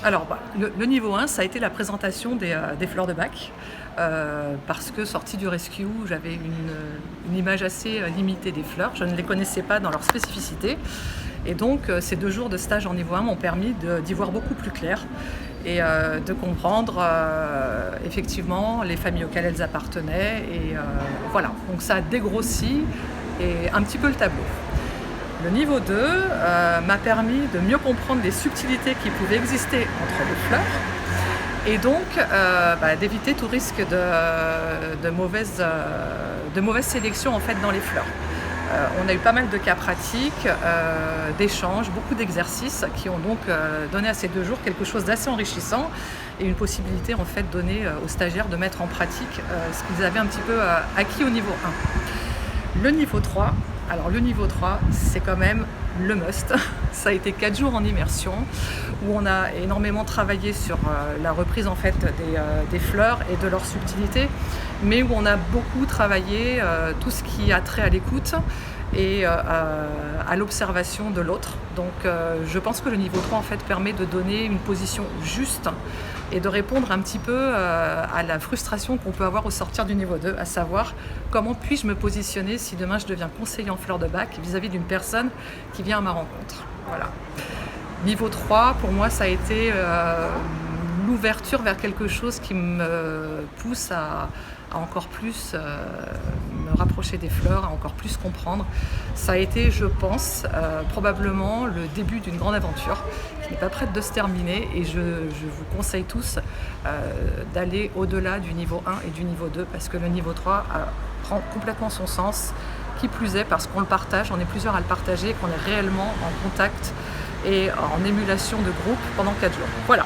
Alors, le niveau 1, ça a été la présentation des fleurs de bac, parce que sortie du rescue, j'avais une image assez limitée des fleurs. Je ne les connaissais pas dans leur spécificité. Et donc, ces 2 jours de stage en niveau 1 m'ont permis d'y voir beaucoup plus clair et de comprendre effectivement les familles auxquelles elles appartenaient. Et voilà, donc ça a dégrossi et un petit peu le tableau. Le niveau 2 m'a permis de mieux comprendre les subtilités qui pouvaient exister entre les fleurs et donc d'éviter tout risque de mauvaise sélection en fait, dans les fleurs. On a eu pas mal de cas pratiques, d'échanges, beaucoup d'exercices qui ont donc donné à ces 2 jours quelque chose d'assez enrichissant et une possibilité en fait donnée aux stagiaires de mettre en pratique ce qu'ils avaient un petit peu acquis au niveau 1. Le niveau 3, alors le niveau 3, c'est quand même le must. Ça a été 4 jours en immersion où on a énormément travaillé sur la reprise en fait des fleurs et de leur subtilité, mais où on a beaucoup travaillé tout ce qui a trait à l'écoute et à l'observation de l'autre. Donc je pense que le niveau 3 en fait permet de donner une position juste et de répondre un petit peu à la frustration qu'on peut avoir au sortir du niveau 2, à savoir comment puis-je me positionner si demain je deviens conseiller en fleurs de bac vis-à-vis d'une personne qui vient à ma rencontre. Voilà. Niveau 3, pour moi, ça a été l'ouverture vers quelque chose qui me pousse à encore plus me rapprocher des fleurs, à encore plus comprendre. Ça a été, je pense, probablement le début d'une grande aventure qui n'est pas prête de se terminer et je vous conseille tous d'aller au-delà du niveau 1 et du niveau 2 parce que le niveau 3 prend complètement son sens, qui plus est parce qu'on le partage, on est plusieurs à le partager, qu'on est réellement en contact et en émulation de groupe pendant 4 jours. Voilà.